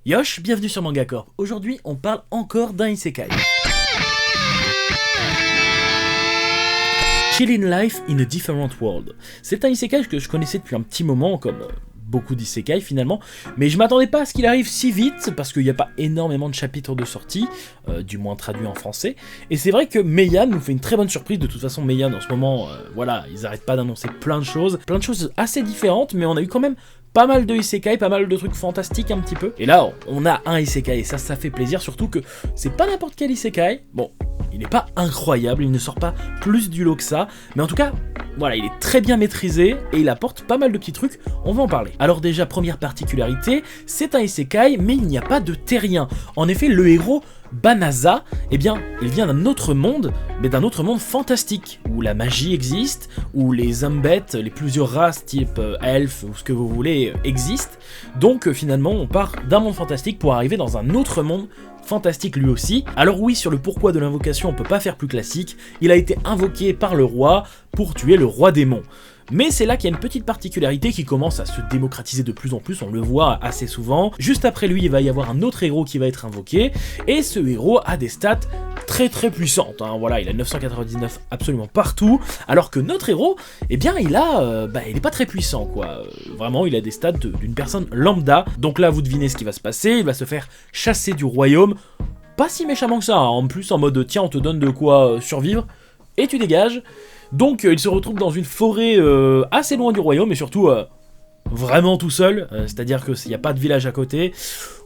Yosh, bienvenue sur Manga Corp. Aujourd'hui, on parle encore d'un isekai. Chillin' Life in a Different World. C'est un isekai que je connaissais depuis un petit moment, comme beaucoup d'isekai finalement, mais je m'attendais pas à ce qu'il arrive si vite, parce qu'il n'y a pas énormément de chapitres de sortie, du moins traduits en français, et c'est vrai que Meian nous fait une très bonne surprise. De toute façon, Meian en ce moment, voilà, ils arrêtent pas d'annoncer plein de choses assez différentes, mais on a eu quand même pas mal de isekai, pas mal de trucs fantastiques un petit peu. Et là, on a un isekai, et ça fait plaisir, surtout que c'est pas n'importe quel isekai. Bon, il n'est pas incroyable, il ne sort pas plus du lot que ça, mais en tout cas, voilà, il est très bien maîtrisé, et il apporte pas mal de petits trucs, on va en parler. Alors déjà, première particularité, c'est un isekai, mais il n'y a pas de terrien. En effet, le héros, Banaza, eh bien, il vient d'un autre monde, mais d'un autre monde fantastique, où la magie existe, où les hommes bêtes, les plusieurs races type elfes ou ce que vous voulez existent. Donc finalement, on part d'un monde fantastique pour arriver dans un autre monde fantastique lui aussi. Alors oui, sur le pourquoi de l'invocation, on peut pas faire plus classique, il a été invoqué par le roi pour tuer le roi démon. Mais c'est là qu'il y a une petite particularité qui commence à se démocratiser de plus en plus, on le voit assez souvent. Juste après lui, il va y avoir un autre héros qui va être invoqué, et ce héros a des stats très puissantes, hein. Voilà, il a 999 absolument partout, alors que notre héros, eh bien il est pas très puissant quoi. Vraiment, il a des stats d'une personne lambda. Donc là, vous devinez ce qui va se passer, il va se faire chasser du royaume, pas si méchamment que ça, hein. En plus en mode tiens, on te donne de quoi survivre, et tu dégages. Donc il se retrouve dans une forêt assez loin du royaume, et surtout vraiment tout seul, c'est-à-dire qu'il n'y a pas de village à côté.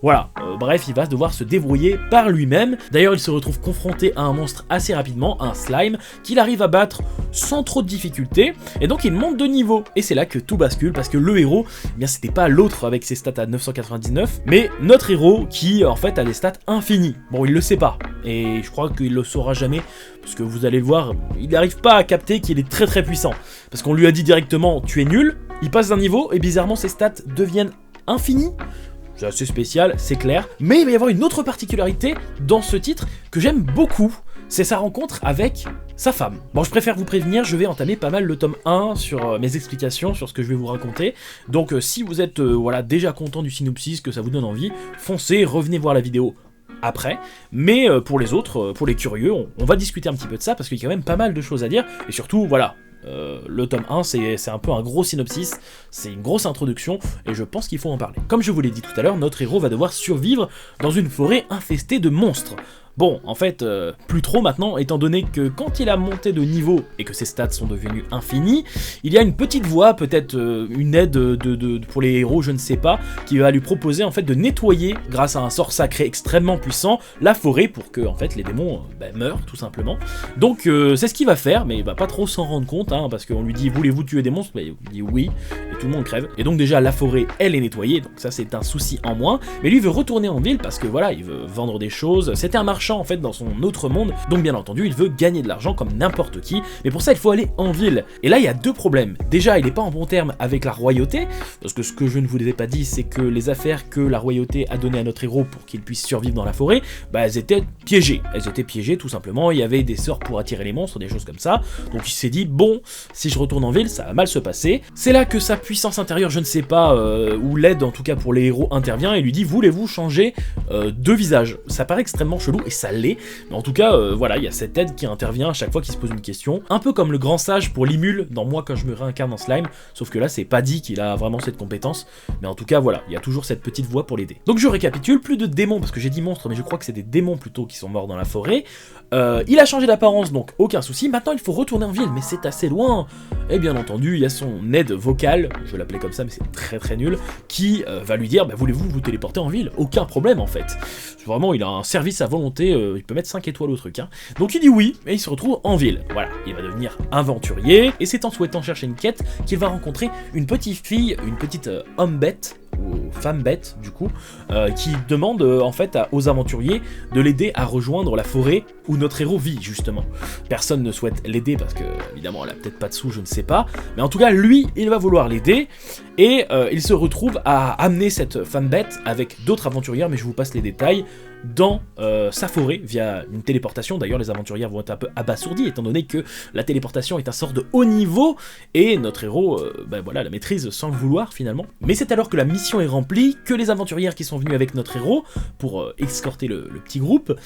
Voilà, bref, il va devoir se débrouiller par lui-même. D'ailleurs, il se retrouve confronté à un monstre assez rapidement, un slime, qu'il arrive à battre sans trop de difficulté, et donc il monte de niveau. Et c'est là que tout bascule, parce que le héros, eh bien c'était pas l'autre avec ses stats à 999, mais notre héros qui en fait a des stats infinies. Bon, il le sait pas, et je crois qu'il le saura jamais, parce que vous allez le voir, il n'arrive pas à capter qu'il est très puissant, parce qu'on lui a dit directement tu es nul, il passe d'un niveau, et bizarrement ses stats deviennent infinies. C'est assez spécial, c'est clair, mais il va y avoir une autre particularité dans ce titre que j'aime beaucoup, c'est sa rencontre avec sa femme. Bon, je préfère vous prévenir, je vais entamer pas mal le tome 1 sur mes explications, sur ce que je vais vous raconter, donc si vous êtes voilà, déjà content du synopsis, que ça vous donne envie, foncez, revenez voir la vidéo après, mais pour les autres, pour les curieux, on va discuter un petit peu de ça, parce qu'il y a quand même pas mal de choses à dire, et surtout, voilà, le tome 1 c'est un peu un gros synopsis, c'est une grosse introduction, et je pense qu'il faut en parler. Comme je vous l'ai dit tout à l'heure, notre héros va devoir survivre dans une forêt infestée de monstres. Bon, en fait, plus trop maintenant, étant donné que quand il a monté de niveau et que ses stats sont devenus infinis, il y a une petite voix, peut-être une aide pour les héros, je ne sais pas, qui va lui proposer en fait de nettoyer, grâce à un sort sacré extrêmement puissant, la forêt pour que en fait les démons meurent tout simplement. Donc c'est ce qu'il va faire, mais il va pas trop s'en rendre compte, hein, parce qu'on lui dit voulez-vous tuer des monstres, il dit oui, et tout le monde crève. Et donc déjà la forêt elle est nettoyée, donc ça c'est un souci en moins, mais lui veut retourner en ville parce que voilà, il veut vendre des choses, c'était un marchand en fait dans son autre monde, donc bien entendu il veut gagner de l'argent comme n'importe qui, mais pour ça il faut aller en ville. Et là il y a deux problèmes. Déjà il est pas en bon terme avec la royauté, parce que ce que je ne vous ai pas dit c'est que les affaires que la royauté a donné à notre héros pour qu'il puisse survivre dans la forêt, elles étaient piégées tout simplement, il y avait des sorts pour attirer les monstres, des choses comme ça, donc il s'est dit bon, si je retourne en ville ça va mal se passer. C'est là que sa puissance intérieure, je ne sais pas, ou l'aide en tout cas pour les héros intervient et lui dit voulez-vous changer de visage. Ça paraît extrêmement chelou et ça l'est, mais en tout cas voilà, il y a cette aide qui intervient à chaque fois qu'il se pose une question, un peu comme le grand sage pour Limul dans Moi quand je me réincarne en slime, sauf que là c'est pas dit qu'il a vraiment cette compétence, mais en tout cas voilà, il y a toujours cette petite voix pour l'aider. Donc je récapitule, plus de démons, parce que j'ai dit monstres mais je crois que c'est des démons plutôt qui sont morts dans la forêt, il a changé d'apparence donc aucun souci, maintenant il faut retourner en ville, mais c'est assez loin, et bien entendu il y a son aide vocale, je l'appelais comme ça mais c'est très nul, qui va lui dire voulez-vous vous téléporter en ville, aucun problème en fait, vraiment il a un service à volonté, il peut mettre 5 étoiles au truc, hein. Donc il dit oui, et il se retrouve en ville, voilà, il va devenir aventurier, et c'est en souhaitant chercher une quête qu'il va rencontrer une petite fille, une petite homme bête, ou femme bête du coup, qui demande en fait aux aventuriers de l'aider à rejoindre la forêt où notre héros vit justement. Personne ne souhaite l'aider parce que évidemment elle a peut-être pas de sous, je ne sais pas, mais en tout cas lui il va vouloir l'aider, et il se retrouve à amener cette femme bête avec d'autres aventurières, mais je vous passe les détails, dans sa forêt via une téléportation. D'ailleurs les aventurières vont être un peu abasourdis étant donné que la téléportation est un sort de haut niveau et notre héros voilà, la maîtrise sans le vouloir finalement. Mais c'est alors que la mission mission est remplie, que les aventurières qui sont venues avec notre héros, pour escorter le petit groupe,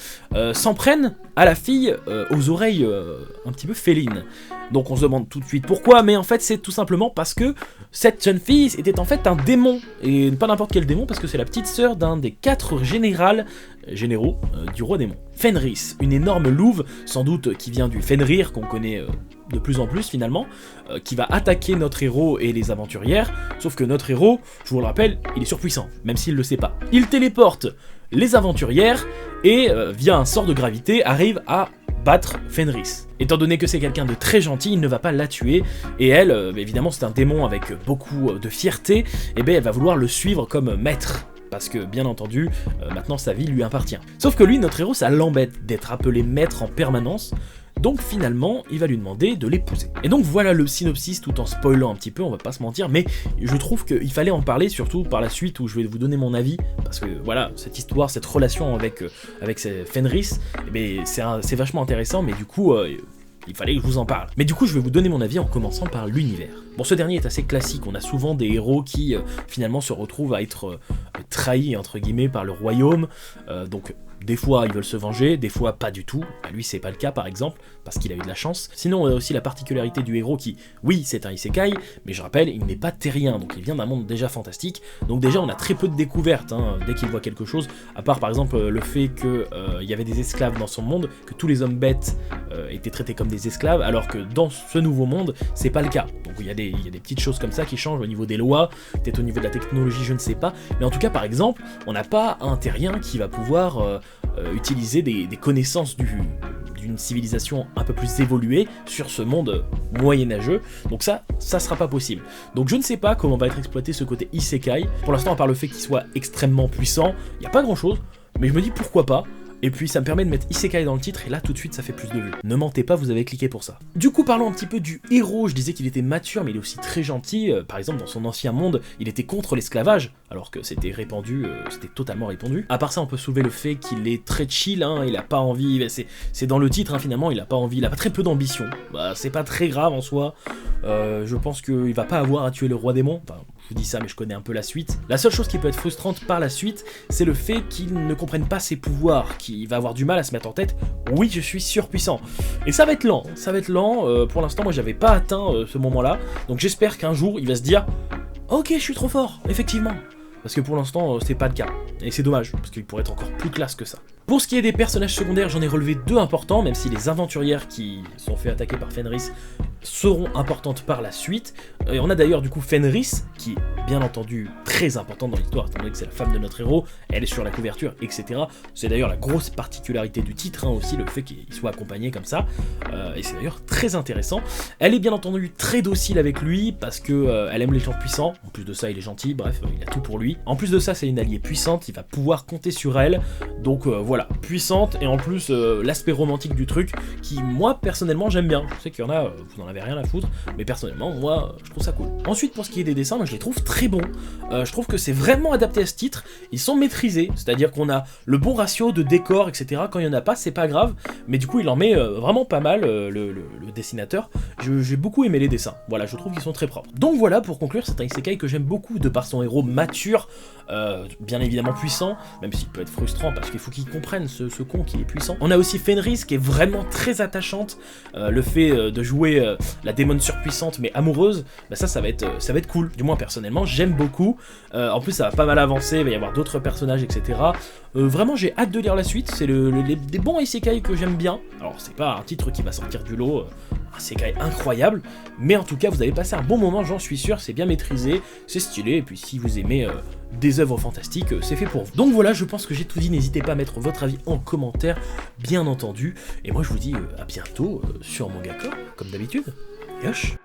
s'en prennent à la fille aux oreilles un petit peu félines. Donc on se demande tout de suite pourquoi, mais en fait c'est tout simplement parce que cette jeune fille était en fait un démon, et pas n'importe quel démon, parce que c'est la petite sœur d'un des 4 généraux du roi démon. Fenris, une énorme louve, sans doute qui vient du Fenrir, qu'on connaît de plus en plus finalement, qui va attaquer notre héros et les aventurières, sauf que notre héros, je vous le rappelle, il est surpuissant, même s'il ne le sait pas. Il téléporte les aventurières, et via un sort de gravité, arrive à battre Fenris. Étant donné que c'est quelqu'un de très gentil, il ne va pas la tuer, et elle, évidemment c'est un démon avec beaucoup de fierté, et bien elle va vouloir le suivre comme maître. Parce que, bien entendu, maintenant sa vie lui appartient. Sauf que lui, notre héros, ça l'embête d'être appelé maître en permanence, donc finalement, il va lui demander de l'épouser. Et donc voilà le synopsis, tout en spoilant un petit peu, on va pas se mentir, mais je trouve qu'il fallait en parler, surtout par la suite, où je vais vous donner mon avis, parce que voilà, cette histoire, cette relation avec Fenris, c'est vachement intéressant, mais du coup... il fallait que je vous en parle. Mais du coup, je vais vous donner mon avis en commençant par l'univers. Bon, ce dernier est assez classique, on a souvent des héros qui, finalement, se retrouvent à être trahis, entre guillemets, par le royaume, donc... Des fois ils veulent se venger, des fois pas du tout. Bah, lui c'est pas le cas par exemple, parce qu'il a eu de la chance. Sinon on a aussi la particularité du héros qui, oui c'est un isekai, mais je rappelle, il n'est pas terrien, donc il vient d'un monde déjà fantastique. Donc déjà on a très peu de découvertes, dès qu'il voit quelque chose, à part par exemple le fait qu'il y avait des esclaves dans son monde, que tous les hommes bêtes étaient traités comme des esclaves, alors que dans ce nouveau monde, c'est pas le cas. Donc il y a des petites choses comme ça qui changent au niveau des lois, peut-être au niveau de la technologie, je ne sais pas. Mais en tout cas par exemple, on n'a pas un terrien qui va pouvoir... utiliser des connaissances d'une civilisation un peu plus évoluée sur ce monde moyenâgeux, donc ça sera pas possible. Donc je ne sais pas comment va être exploité ce côté isekai, pour l'instant à part le fait qu'il soit extrêmement puissant, il n'y a pas grand chose, mais je me dis pourquoi pas. Et puis ça me permet de mettre isekai dans le titre, et là tout de suite ça fait plus de vues. Ne mentez pas, vous avez cliqué pour ça. Du coup parlons un petit peu du héros, je disais qu'il était mature mais il est aussi très gentil, par exemple dans son ancien monde, il était contre l'esclavage, alors que c'était répandu, c'était totalement répandu. À part ça on peut soulever le fait qu'il est très chill, il a pas envie, c'est dans le titre finalement, il a pas envie, il a pas très peu d'ambition, bah c'est pas très grave en soi, je pense qu'il va pas avoir à tuer le roi démon, enfin je vous dis ça mais je connais un peu la suite. La seule chose qui peut être frustrante par la suite, c'est le fait qu'il ne comprenne pas ses pouvoirs, qu'il va avoir du mal à se mettre en tête, oui je suis surpuissant. Et ça va être lent, pour l'instant moi j'avais pas atteint ce moment-là, donc j'espère qu'un jour il va se dire « Ok je suis trop fort, effectivement ». Parce que pour l'instant c'est pas le cas, et c'est dommage, parce qu'il pourrait être encore plus classe que ça. Pour ce qui est des personnages secondaires, j'en ai relevé 2 importants, même si les aventurières qui sont fait attaquer par Fenris seront importantes par la suite. Et on a d'ailleurs du coup Fenris, qui est bien entendu très importante dans l'histoire, étant donné que c'est la femme de notre héros, elle est sur la couverture, etc. C'est d'ailleurs la grosse particularité du titre, aussi le fait qu'il soit accompagné comme ça, et c'est d'ailleurs très intéressant. Elle est bien entendu très docile avec lui, parce que elle aime les gens puissants, en plus de ça il est gentil, bref, il a tout pour lui. En plus de ça c'est une alliée puissante, il va pouvoir compter sur elle, donc voilà, puissante, et en plus l'aspect romantique du truc, qui moi personnellement j'aime bien. Je sais qu'il y en a, vous n'en avez rien à foutre, mais personnellement moi je trouve ça cool. Ensuite pour ce qui est des dessins, moi je les trouve très bons, je trouve que c'est vraiment adapté à ce titre, ils sont maîtrisés, c'est-à-dire qu'on a le bon ratio de décor, etc. Quand il n'y en a pas c'est pas grave, mais du coup il en met vraiment pas mal, le dessinateur. J'ai beaucoup aimé les dessins, voilà, je trouve qu'ils sont très propres. Donc voilà, pour conclure, c'est un isekai que j'aime beaucoup de par son héros mature, bien évidemment puissant, même s'il peut être frustrant parce qu'il faut qu'il comprenne ce con qui est puissant. On a aussi Fenris qui est vraiment très attachante, le fait de jouer la démone surpuissante mais amoureuse, bah ça va être cool, du moins personnellement j'aime beaucoup. En plus ça va pas mal avancer, il va y avoir d'autres personnages, etc. Vraiment j'ai hâte de lire la suite, c'est des bons isekai que j'aime bien. Alors c'est pas un titre qui va sortir du lot, un isekai incroyable, mais en tout cas vous avez passé un bon moment, j'en suis sûr, c'est bien maîtrisé, c'est stylé, et puis si vous aimez des œuvres fantastiques, c'est fait pour vous. Donc voilà, je pense que j'ai tout dit, n'hésitez pas à mettre votre avis en commentaire, bien entendu, et moi je vous dis à bientôt sur Mangaka, comme d'habitude, Yosh.